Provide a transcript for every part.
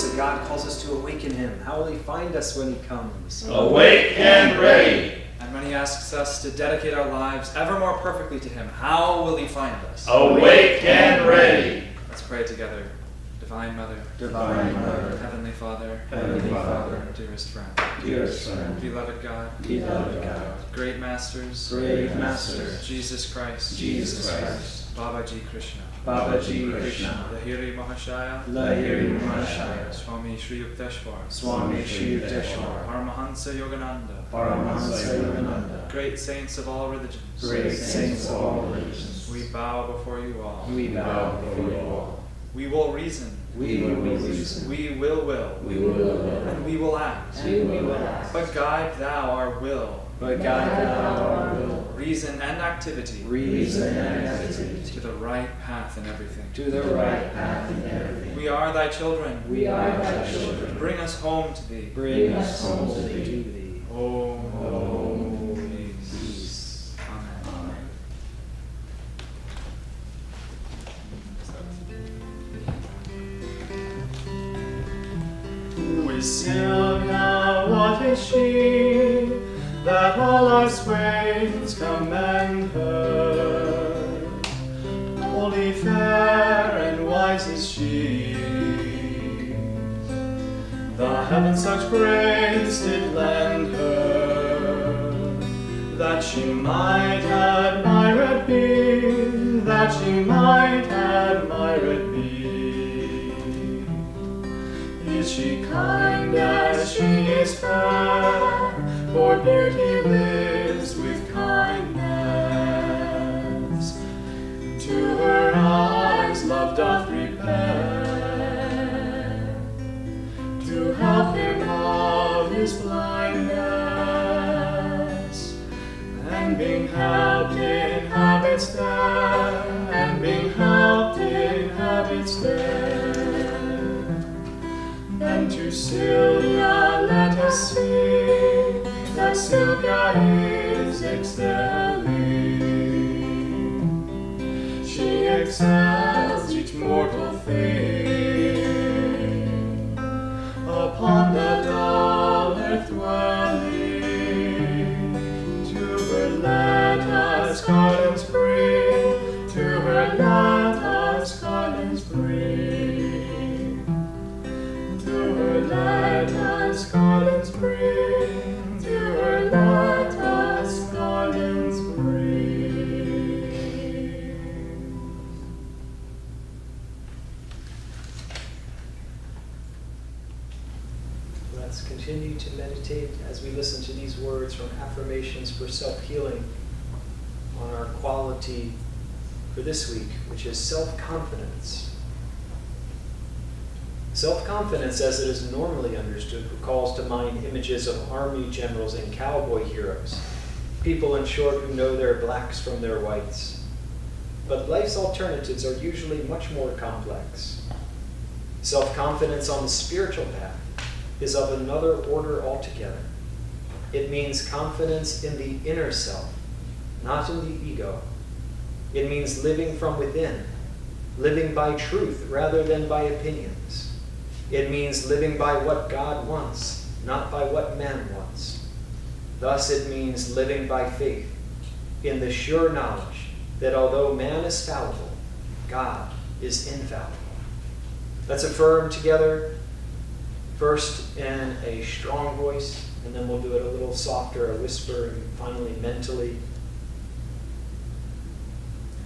knows that God calls us to awaken him, how will he find us when he comes? Awake and ready. And when he asks us to dedicate our lives ever more perfectly to him, how will he find us? Awake and ready. Let's pray together. Divine Mother, Divine Mother, Heavenly Father, Heavenly Father, dearest friend, dearest friend, beloved God, beloved God, great masters, great Master, Jesus Christ, Jesus Christ, Babaji Krishna, Babaji Krishna, Lahiri Mahashaya, Lahiri Mahashaya, Swami Shri Yukteswar, Swami Shri Yukteswar, Paramahansa Yogananda, Paramahansa Yogananda, great saints of all religions, great saints of all religions, we bow before you all. we bow before you all. We will reason, We will reason, we will we will, and we will act. and we will act. But guide thou our will, But guide thou our will, reason and activity reason and activity, to the right path in everything. to the right path in everything. We are thy children. We are thy children. Bring us home to thee. Bring us home to thee. Oh, Peace. peace. Amen. Amen. We Sylvia, what is she, that all our swains commend her? Holy, fair, and wise is she. The heavens such grace did lend her, that she might admired be, that she might admired be. Is she kind as she is fair? For beauty lives with kindness. To her eyes love doth prepare, to help him of his blindness. And being helped inhabits there, and being helped inhabits there. And to Sylvia let us sing, that Sylvia is excelling. She excels each mortal thing, upon the dull earth dwelling. To her let us gardens bring, to her let us gardens bring. To her let us gardens bring, to her let us gardens bring. Let's continue to meditate as we listen to these words from affirmations for self-healing on our quality for this week, which is self-confidence. Self-confidence, as it is normally understood, calls to mind images of army generals and cowboy heroes, people in short who know their blacks from their whites. But life's alternatives are usually much more complex. Self-confidence on the spiritual path is of another order altogether. It means confidence in the inner self, not in the ego. It means living from within, living by truth rather than by opinions. It means living by what God wants, not by what man wants. Thus it means living by faith, in the sure knowledge that although man is fallible, God is infallible. Let's affirm together, first in a strong voice, and then we'll do it a little softer, a whisper, and finally mentally.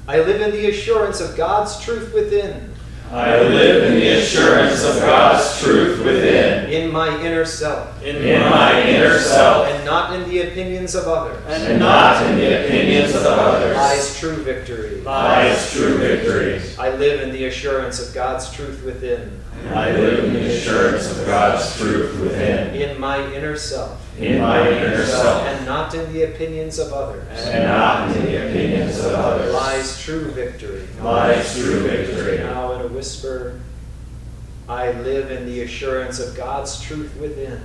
I live in the assurance of God's truth within. I live in the assurance of God's truth within. In my inner self. In my inner self. And not in the opinions of others. And not in the opinions of others. Lies true victory. Lies true victory. I live in the assurance of God's truth within. I live in the assurance of God's truth within. In my inner self. In my inner self. And not in the opinions of others. And not in the opinions of others. Lies true victory. Lies true victory. Now in a whisper, I live in the assurance of God's truth within.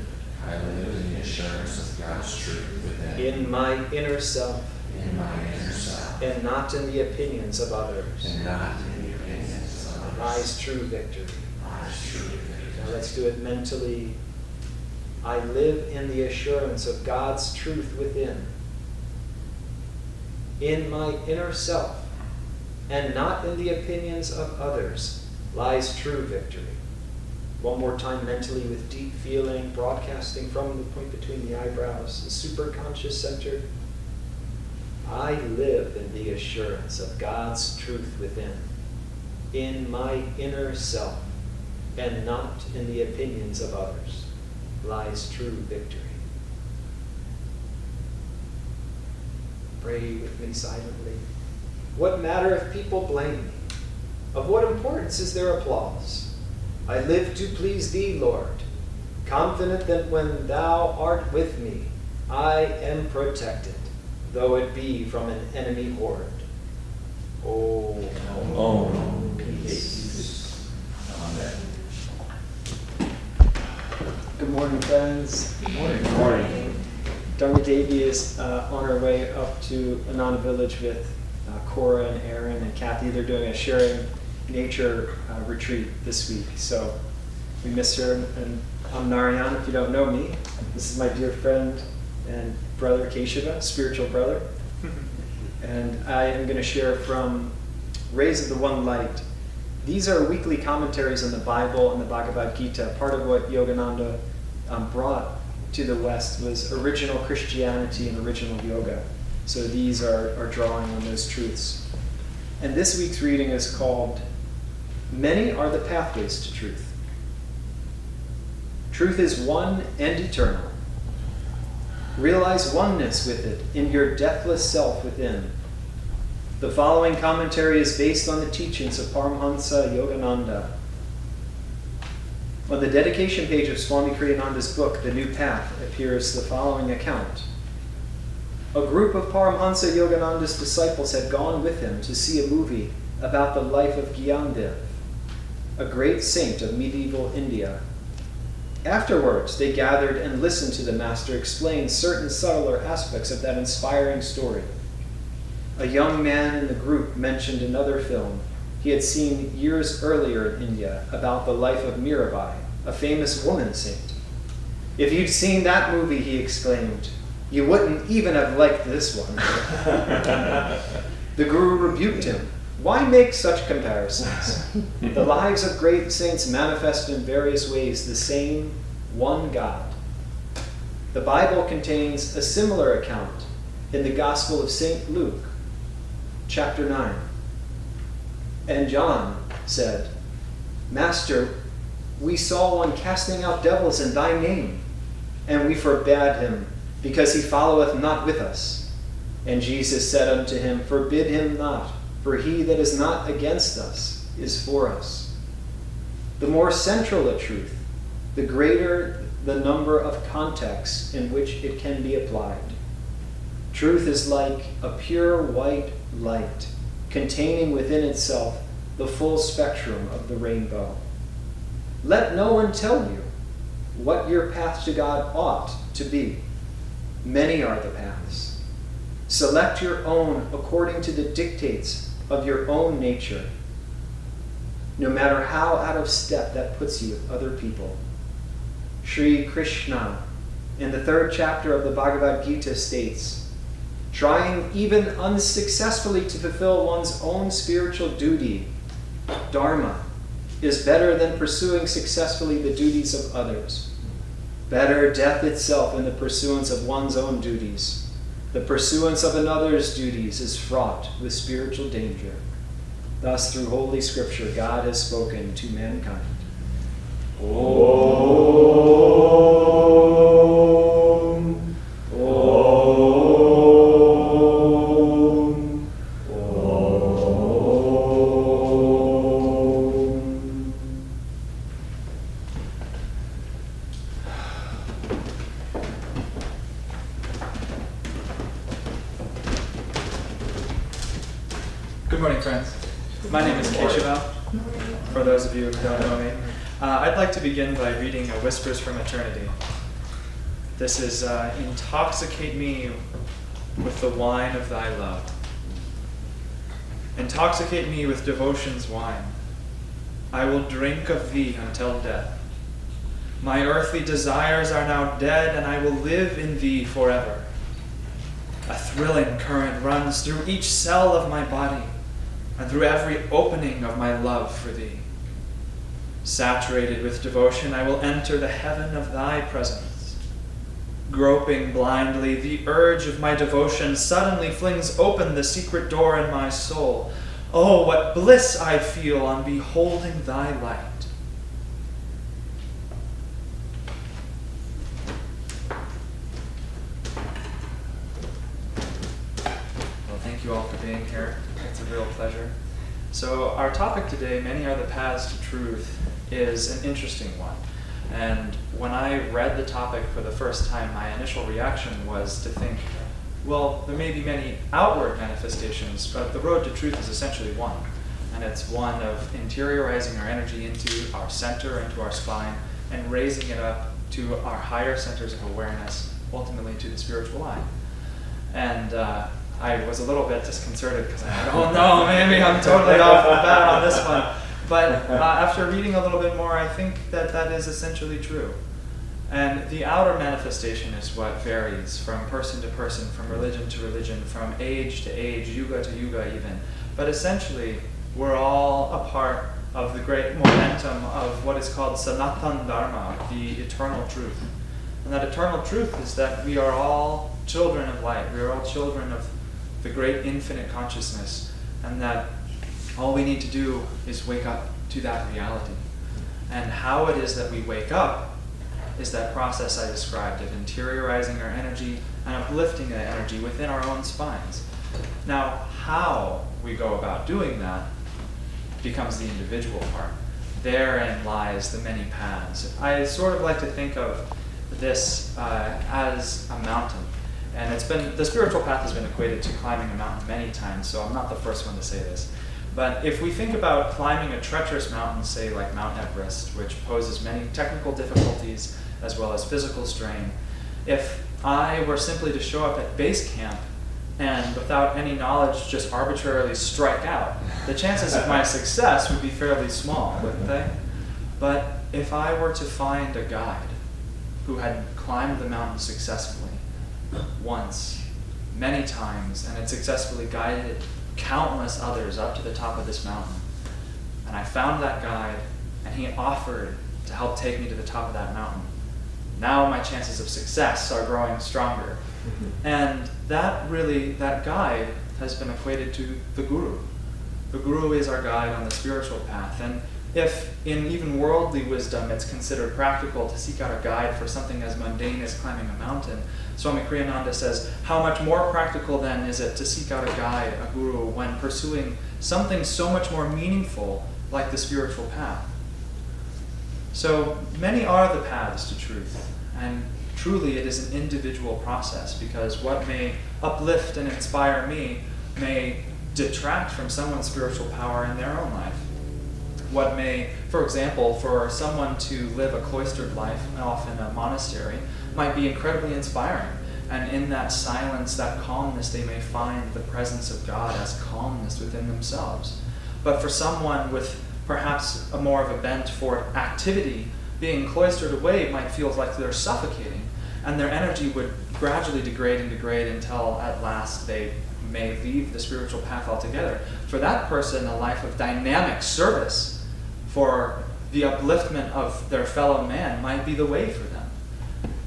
I live in the assurance of God's truth within. In my inner self. In my inner self. And not in the opinions of others. And not in the opinions of others. Lies true victory. Lies true victory. Now let's do it mentally. I live in the assurance of God's truth within. In my inner self, and not in the opinions of others, lies true victory. One more time mentally with deep feeling, broadcasting from the point between the eyebrows, the superconscious center. I live in the assurance of God's truth within. In my inner self, and not in the opinions of others, lies true victory. Pray with me silently. What matter if people blame me? Of what importance is their applause? I live to please thee, Lord, confident that when thou art with me, I am protected, though it be from an enemy horde. Om. Peace. Amen. Good morning, friends. Good morning. Good morning. Dharma Devi is on her way up to Ananda village with Cora and Aaron and Kathy. They're doing a sharing nature retreat this week. So we miss her. And I'm Narayan, if you don't know me. This is my dear friend and brother Keshava, spiritual brother. And I am going to share from Rays of the One Light. These are weekly commentaries on the Bible and the Bhagavad Gita. Part of what Yogananda brought to the West was original Christianity and original yoga. So these are drawing on those truths. And this week's reading is called Many Are the Pathways to Truth. Truth is one and eternal. Realize oneness with it in your deathless self within. The following commentary is based on the teachings of Paramhansa Yogananda. On the dedication page of Swami Kriyananda's book, The New Path, appears the following account. A group of Paramhansa Yogananda's disciples had gone with him to see a movie about the life of Gyandev, a great saint of medieval India. Afterwards, they gathered and listened to the master explain certain subtler aspects of that inspiring story. A young man in the group mentioned another film he had seen years earlier in India about the life of Mirabai, a famous woman saint. If you'd seen that movie, he exclaimed, you wouldn't even have liked this one. The guru rebuked him. Why make such comparisons? The lives of great saints manifest in various ways the same one God. The Bible contains a similar account in the Gospel of St. Luke, chapter 9. And John said, Master, we saw one casting out devils in thy name, and we forbade him, because he followeth not with us. And Jesus said unto him, Forbid him not, for he that is not against us is for us. The more central a truth, the greater the number of contexts in which it can be applied. Truth is like a pure white light, containing within itself the full spectrum of the rainbow. Let no one tell you what your path to God ought to be. Many are the paths. Select your own according to the dictates of your own nature, no matter how out of step that puts you with other people. Sri Krishna, in the 3rd chapter of the Bhagavad Gita, states, trying even unsuccessfully to fulfill one's own spiritual duty, dharma, is better than pursuing successfully the duties of others. Better death itself in the pursuance of one's own duties. The pursuance of another's duties is fraught with spiritual danger. Thus, through Holy Scripture, God has spoken to mankind. Om. Om. Om. Good morning, friends. My name is Keshava, for those of you who don't know me. I'd like to begin by reading a Whispers from Eternity. This is, Intoxicate me with the wine of thy love. Intoxicate me with devotion's wine. I will drink of thee until death. My earthly desires are now dead, and I will live in thee forever. A thrilling current runs through each cell of my body, and through every opening of my love for thee. Saturated with devotion, I will enter the heaven of thy presence. Groping blindly, the urge of my devotion suddenly flings open the secret door in my soul. Oh, what bliss I feel on beholding thy light. Well, thank you all for being here. It's a real pleasure. So our topic today, Many Are the Paths to Truth, is an interesting one. And when I read the topic for the first time, my initial reaction was to think, well, there may be many outward manifestations, but the road to truth is essentially one. And it's one of interiorizing our energy into our center, into our spine, and raising it up to our higher centers of awareness, ultimately to the spiritual eye. And I was a little bit disconcerted because I thought, oh no, maybe I'm totally off the bat on this one. But after reading a little bit more, I think that that is essentially true. And the outer manifestation is what varies from person to person, from religion to religion, from age to age, yuga to yuga even. But essentially, we're all a part of the great momentum of what is called Sanatan Dharma, the eternal truth. And that eternal truth is that we are all children of light. We are all children of the great infinite consciousness. And that all we need to do is wake up to that reality. And how it is that we wake up is that process I described of interiorizing our energy and uplifting that energy within our own spines. Now, how we go about doing that becomes the individual part. Therein lies the many paths. I sort of like to think of this as a mountain. And the spiritual path has been equated to climbing a mountain many times, so I'm not the first one to say this. But if we think about climbing a treacherous mountain, say like Mount Everest, which poses many technical difficulties as well as physical strain, if I were simply to show up at base camp and without any knowledge just arbitrarily strike out, the chances of my success would be fairly small, wouldn't they? But if I were to find a guide who had climbed the mountain successfully once, many times, and had successfully guided countless others up to the top of this mountain, and I found that guide and he offered to help take me to the top of that mountain, now my chances of success are growing stronger. And that guide has been equated to the guru. The guru is our guide on the spiritual path. And if in even worldly wisdom it's considered practical to seek out a guide for something as mundane as climbing a mountain, Swami Kriyananda says, how much more practical then is it to seek out a guide, a guru, when pursuing something so much more meaningful like the spiritual path? So many are the paths to truth, and truly it is an individual process, because what may uplift and inspire me may detract from someone's spiritual power in their own life. What may, for example, for someone to live a cloistered life, off in a monastery, might be incredibly inspiring. And in that silence, that calmness, they may find the presence of God as calmness within themselves. But for someone with perhaps more of a bent for activity, being cloistered away might feel like they're suffocating, and their energy would gradually degrade and degrade until at last they may leave the spiritual path altogether. For that person, a life of dynamic service for the upliftment of their fellow man might be the way for them.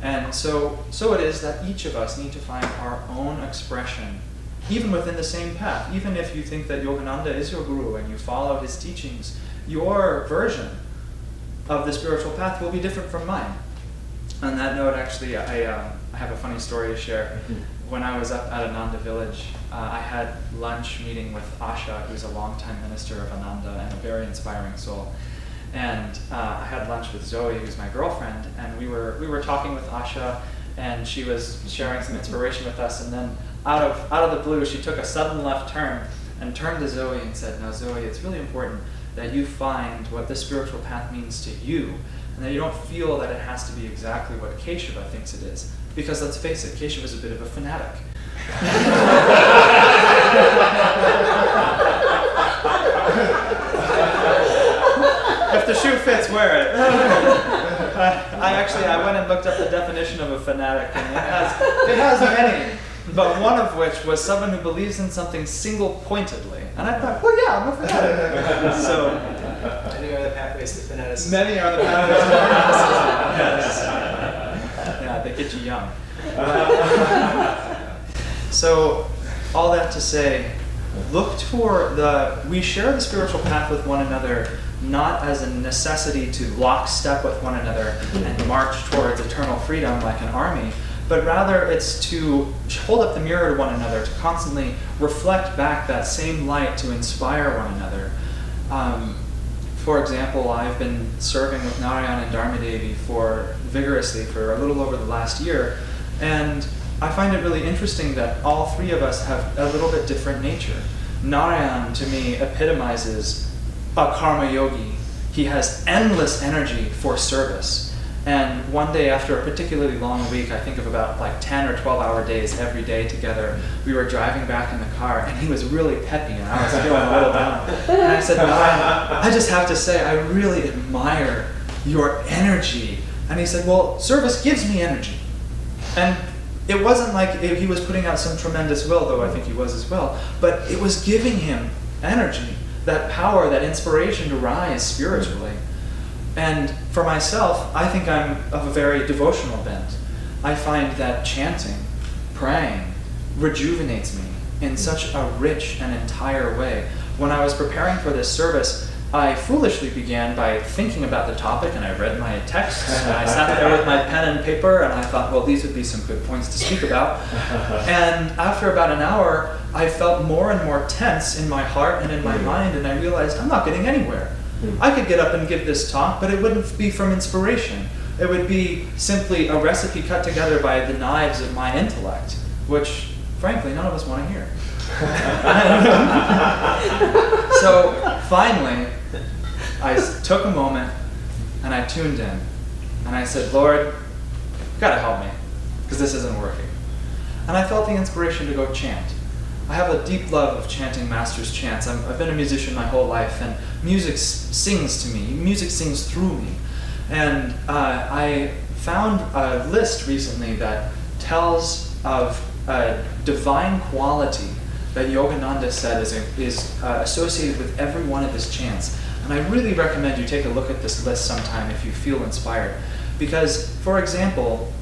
And so it is that each of us need to find our own expression, even within the same path. Even if you think that Yogananda is your guru and you follow his teachings, your version of the spiritual path will be different from mine. On that note, actually, I have a funny story to share. When I was up at Ananda village, I had lunch meeting with Asha, who's a longtime minister of Ananda and a very inspiring soul. And I had lunch with Zoe, who's my girlfriend, and we were talking with Asha, and she was sharing some inspiration with us. And then out of the blue, she took a sudden left turn and turned to Zoe and said, "Now, Zoe, it's really important that you find what the spiritual path means to you, and that you don't feel that it has to be exactly what Keshava thinks it is. Because let's face it, Keshava is a bit of a fanatic." If the shoe fits, wear it. I went and looked up the definition of a fanatic, and it has many, but one of which was someone who believes in something single-pointedly. And I thought, well, yeah, I'm a fanatic. So Many are the pathways to fanaticism. many are the pathways to fanaticism. Yes. Yeah, they get you young. So all that to say, we share the spiritual path with one another, not as a necessity to lockstep with one another and march towards eternal freedom like an army, but rather it's to hold up the mirror to one another, to constantly reflect back that same light to inspire one another. For example, I've been serving with Narayan and Dharma Devi vigorously for a little over the last year, and I find it really interesting that all three of us have a little bit different nature. Narayan, to me, epitomizes a karma yogi. He has endless energy for service. And one day after a particularly long week, I think of about like 10 or 12-hour days every day together, we were driving back in the car, and he was really peppy, and I was feeling a little down. And I said, Narayan, I just have to say, I really admire your energy. And he said, well, service gives me energy. And it wasn't like he was putting out some tremendous will, though I think he was as well, but it was giving him energy, that power, that inspiration to rise spiritually. And for myself, I think I'm of a very devotional bent. I find that chanting, praying, rejuvenates me in such a rich and entire way. When I was preparing for this service, I foolishly began by thinking about the topic, and I read my texts, and I sat there with my pen and paper, and I thought, well, these would be some good points to speak about. And after about an hour, I felt more and more tense in my heart and in my mind, and I realized I'm not getting anywhere. I could get up and give this talk, but it wouldn't be from inspiration. It would be simply a recipe cut together by the knives of my intellect, which, frankly, none of us want to hear. So finally, I took a moment and I tuned in, and I said, Lord, you've got to help me, because this isn't working. And I felt the inspiration to go chant. I have a deep love of chanting Master's chants. I've been a musician my whole life, and music sings to me. Music sings through me. And I found a list recently that tells of a divine quality that Yogananda said is associated with every one of his chants. And I really recommend you take a look at this list sometime if you feel inspired. Because, for example,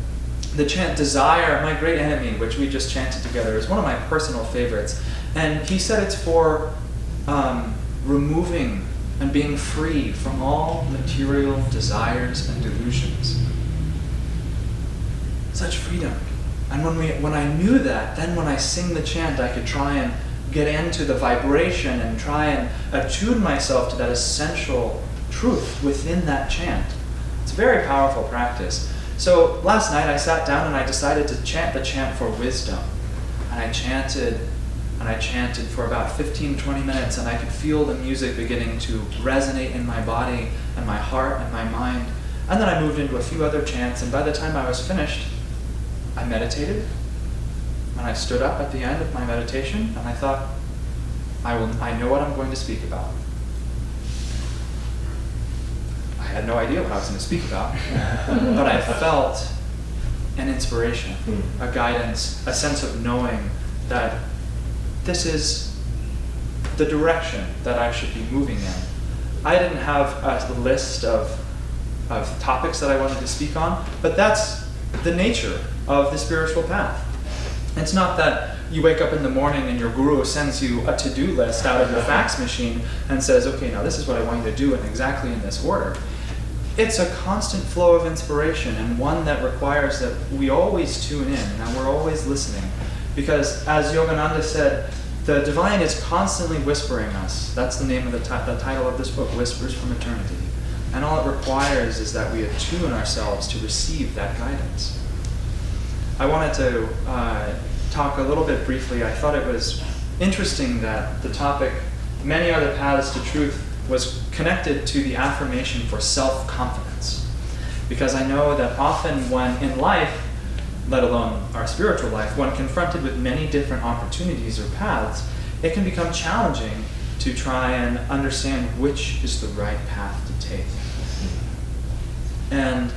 the chant Desire, My Great Enemy, which we just chanted together, is one of my personal favorites. And he said it's for removing and being free from all material desires and delusions. Such freedom. And when I knew that, then when I sing the chant, I could try and get into the vibration and try and attune myself to that essential truth within that chant. It's a very powerful practice. So last night I sat down and I decided to chant the chant for wisdom. And I chanted for about 15-20 minutes, and I could feel the music beginning to resonate in my body and my heart and my mind. And then I moved into a few other chants, and by the time I was finished, I meditated, and I stood up at the end of my meditation, and I thought, I know what I'm going to speak about. I had no idea what I was going to speak about, but I felt an inspiration, a guidance, a sense of knowing that this is the direction that I should be moving in. I didn't have a list of topics that I wanted to speak on, but that's the nature of the spiritual path. It's not that you wake up in the morning and your guru sends you a to-do list out of your fax machine and says, okay, now this is what I want you to do and exactly in this order. It's a constant flow of inspiration, and one that requires that we always tune in and we're always listening. Because as Yogananda said, the divine is constantly whispering us. That's the name of the title of this book, Whispers from Eternity. And all it requires is that we attune ourselves to receive that guidance. I wanted to talk a little bit briefly. I thought it was interesting that the topic, Many Are the Paths to Truth, was connected to the affirmation for self-confidence. Because I know that often when in life, let alone our spiritual life, when confronted with many different opportunities or paths, it can become challenging to try and understand which is the right path to take. And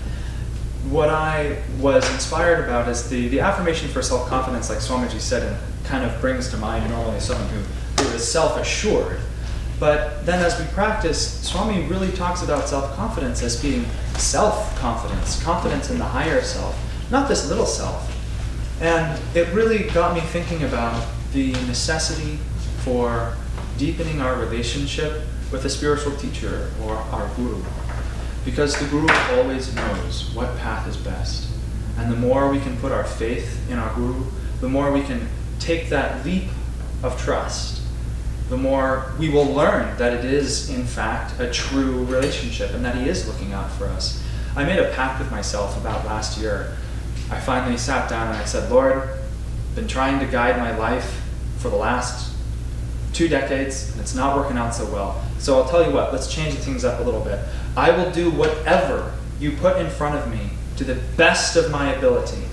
what I was inspired about is the affirmation for self-confidence, like Swamiji said, and kind of brings to mind normally someone who is self-assured. But then as we practice, Swami really talks about self-confidence as being self-confidence, confidence in the higher self, not this little self. And it really got me thinking about the necessity for deepening our relationship with a spiritual teacher or our guru. Because the guru always knows what path is best. And the more we can put our faith in our guru, the more we can take that leap of trust, the more we will learn that it is, in fact, a true relationship and that he is looking out for us. I made a pact with myself about last year. I finally sat down and I said, Lord, I've been trying to guide my life for the last 2 decades, and it's not working out so well. So I'll tell you what, let's change things up a little bit. I will do whatever you put in front of me to the best of my ability,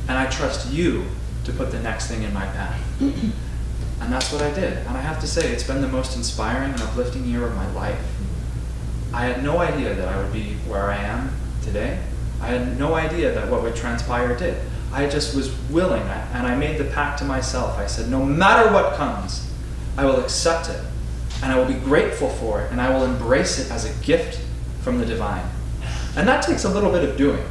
and I trust you to put the next thing in my path. And that's what I did. And I have to say, it's been the most inspiring and uplifting year of my life. I had no idea that I would be where I am today. I had no idea that what would transpire did. I just was willing, and I made the pact to myself. I said, no matter what comes, I will accept it, and I will be grateful for it, and I will embrace it as a gift from the divine. And that takes a little bit of doing,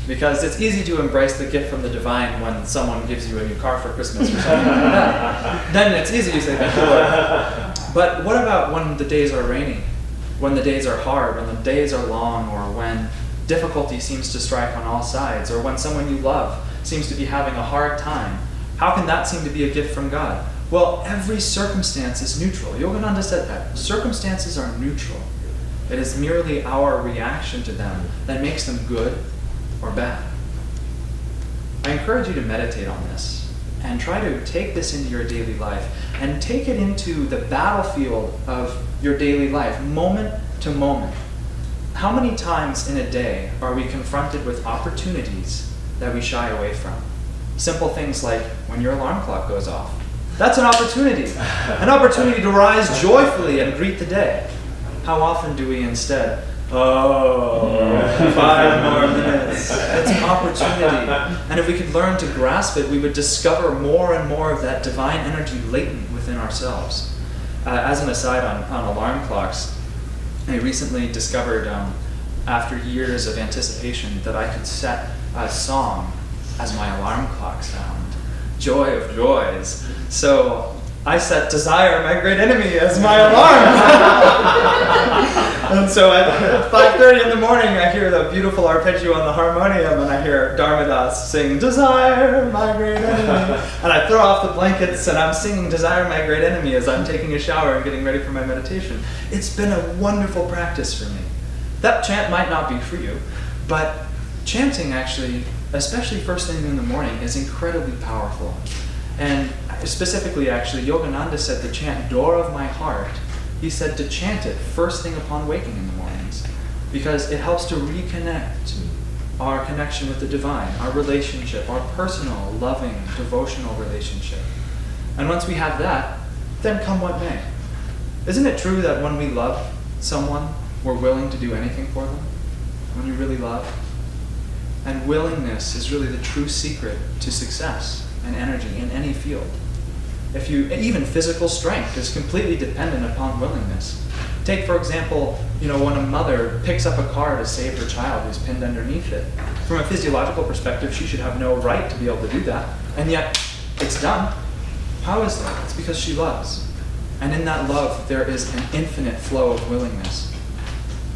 because it's easy to embrace the gift from the divine when someone gives you a new car for Christmas or something like that. Then it's easy to say thank you, Lord. But what about when the days are rainy, when the days are hard, when the days are long, or when difficulty seems to strike on all sides, or when someone you love seems to be having a hard time? How can that seem to be a gift from God? Well, every circumstance is neutral. Yogananda said that. Circumstances are neutral. It is merely our reaction to them that makes them good or bad. I encourage you to meditate on this and try to take this into your daily life and take it into the battlefield of your daily life, moment to moment. How many times in a day are we confronted with opportunities that we shy away from? Simple things like when your alarm clock goes off. That's an opportunity to rise joyfully and greet the day. How often do we instead, 5 more minutes? It's an opportunity. And if we could learn to grasp it, we would discover more and more of that divine energy latent within ourselves. As an aside on alarm clocks, I recently discovered, after years of anticipation, that I could set a song as my alarm clock sound. Joy of joys. So I set Desire, My Great Enemy, as my alarm. And so at 5:30 in the morning, I hear the beautiful arpeggio on the harmonium, and I hear Dharmadas sing Desire, My Great Enemy. And I throw off the blankets, and I'm singing Desire, My Great Enemy as I'm taking a shower and getting ready for my meditation. It's been a wonderful practice for me. That chant might not be for you, but chanting actually, especially first thing in the morning, is incredibly powerful. And specifically, actually, Yogananda said the chant Door of My Heart, he said to chant it first thing upon waking in the mornings, because it helps to reconnect our connection with the divine, our relationship, our personal, loving, devotional relationship. And once we have that, then come what may. Isn't it true that when we love someone, we're willing to do anything for them? When you really love? And willingness is really the true secret to success and energy in any field. Even physical strength is completely dependent upon willingness. Take, for example, when a mother picks up a car to save her child who's pinned underneath it. From a physiological perspective, she should have no right to be able to do that, and yet it's done. How is that? It's because she loves. And in that love, there is an infinite flow of willingness.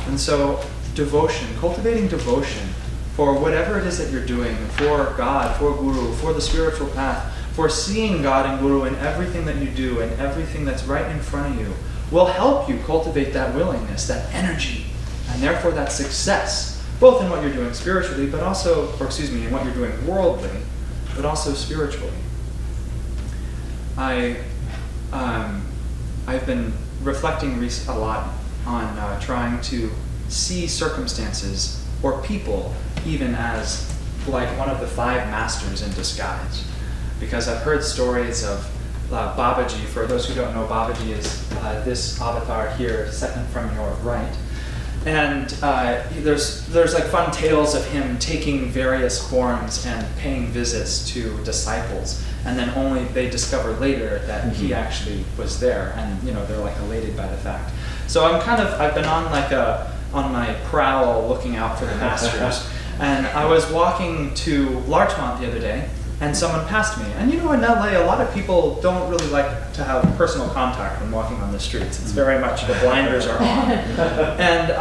And so, devotion, cultivating devotion for whatever it is that you're doing, for God, for Guru, for the spiritual path, for seeing God and Guru in everything that you do and everything that's right in front of you, will help you cultivate that willingness, that energy, and therefore that success, both in what you're doing spiritually, but also, in what you're doing worldly, but also spiritually. I've been reflecting a lot on trying to see circumstances or people even as like one of the 5 masters in disguise. Because I've heard stories of Babaji. For those who don't know, Babaji is this avatar here, second from your right. And there's like fun tales of him taking various forms and paying visits to disciples, and then only they discover later that he actually was there, and they're like elated by the fact. So I've been on my prowl looking out for the masters, and I was walking to Larchmont the other day, and someone passed me. And in LA, a lot of people don't really like to have personal contact when walking on the streets. It's very much the blinders are on. And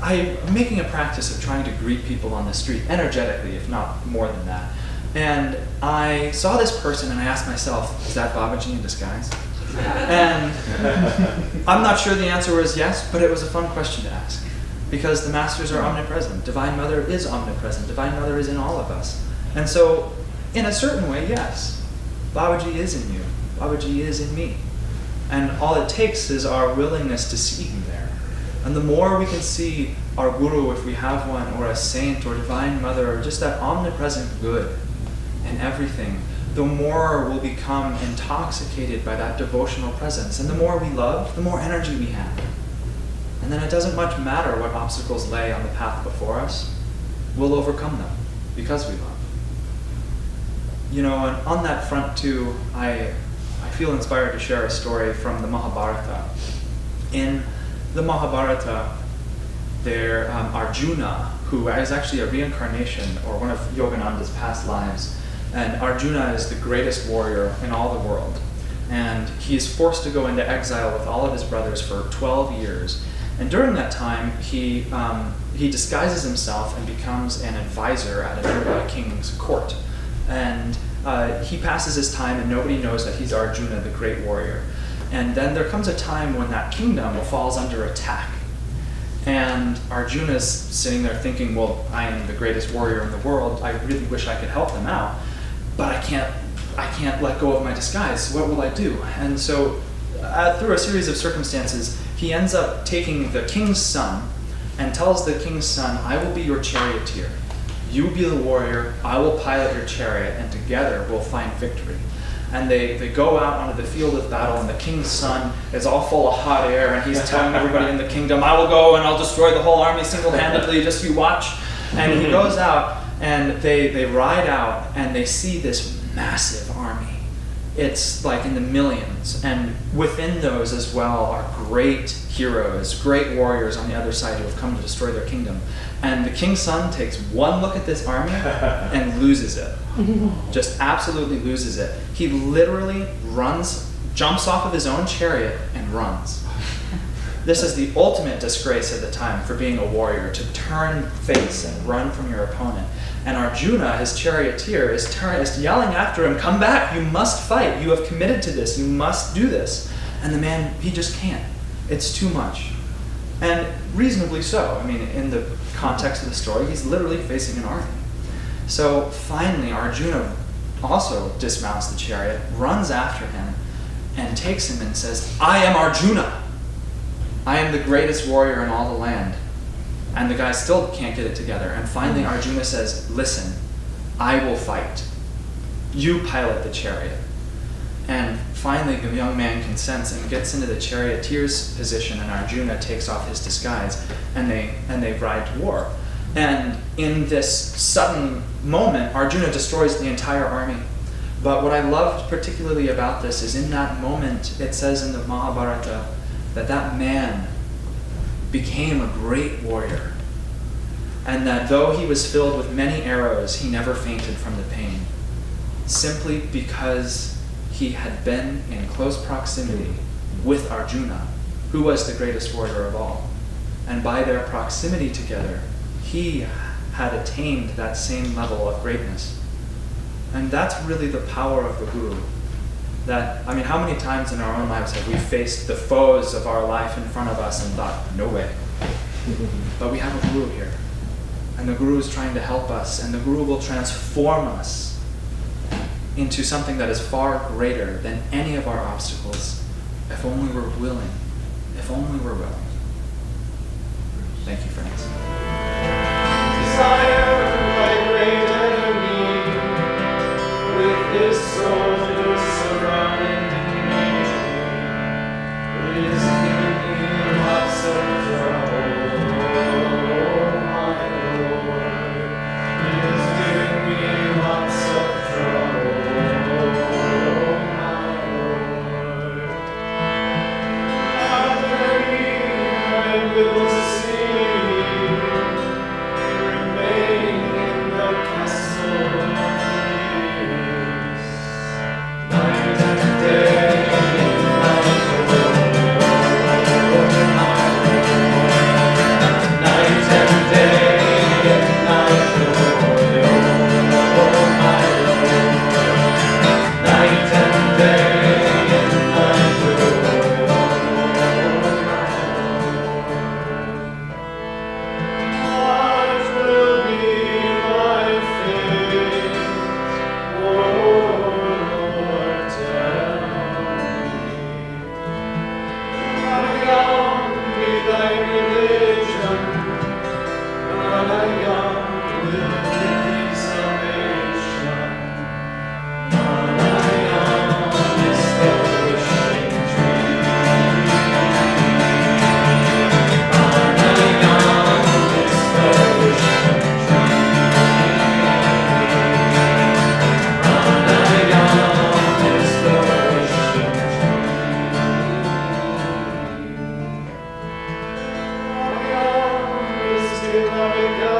I'm making a practice of trying to greet people on the street energetically, if not more than that. And I saw this person and I asked myself, is that Babaji in disguise? And I'm not sure the answer was yes, but it was a fun question to ask. Because the masters are omnipresent. Divine Mother is omnipresent. Divine Mother is in all of us. And so, in a certain way, yes, Babaji is in you. Babaji is in me. And all it takes is our willingness to see him there. And the more we can see our guru, if we have one, or a saint, or Divine Mother, or just that omnipresent good in everything, the more we'll become intoxicated by that devotional presence. And the more we love, the more energy we have. And then it doesn't much matter what obstacles lay on the path before us. We'll overcome them because we love. And on that front too, I feel inspired to share a story from the Mahabharata. In the Mahabharata, there Arjuna, who is actually a reincarnation or one of Yogananda's past lives, and Arjuna is the greatest warrior in all the world. And he is forced to go into exile with all of his brothers for 12 years. And during that time, he disguises himself and becomes an advisor at a nearby king's court. And he passes his time and nobody knows that he's Arjuna, the great warrior. And then there comes a time when that kingdom falls under attack. And Arjuna's sitting there thinking, well, I am the greatest warrior in the world. I really wish I could help them out. But I can't let go of my disguise. What will I do? And so through a series of circumstances, he ends up taking the king's son and tells the king's son, I will be your charioteer. You be the warrior, I will pilot your chariot, and together we'll find victory. And they go out onto the field of battle, and the king's son is all full of hot air, and he's telling everybody in the kingdom, I will go and I'll destroy the whole army single-handedly, just you watch. And he goes out, and they ride out, and they see this massive army. It's like in the millions, and within those as well are great heroes, great warriors on the other side who have come to destroy their kingdom. And the king's son takes one look at this army and loses it. Just absolutely loses it. He literally jumps off of his own chariot and runs. This is the ultimate disgrace at the time for being a warrior, to turn face and run from your opponent. And Arjuna, his charioteer, is yelling after him, come back, you must fight, you have committed to this, you must do this. And the man, he just can't. It's too much. And reasonably so. I mean, in the context of the story, he's literally facing an army. So finally, Arjuna also dismounts the chariot, runs after him, and takes him and says, I am Arjuna. I am the greatest warrior in all the land. And the guy still can't get it together. And finally Arjuna says, listen, I will fight. You pilot the chariot. And finally the young man consents and gets into the charioteer's position, and Arjuna takes off his disguise, and they ride to war. And in this sudden moment, Arjuna destroys the entire army. But what I loved particularly about this is in that moment, it says in the Mahabharata that man became a great warrior, and that though he was filled with many arrows, he never fainted from the pain, simply because he had been in close proximity with Arjuna, who was the greatest warrior of all. And by their proximity together, he had attained that same level of greatness. And that's really the power of the Guru. That, I mean, how many times in our own lives have we faced the foes of our life in front of us and thought, no way. But we have a Guru here. And the Guru is trying to help us, and the Guru will transform us into something that is far greater than any of our obstacles, if only we're willing. If only we're willing. Thank you, friends. Desire my great enemy, with his soldiers surrounding me, is giving me lots of trouble. beloved God.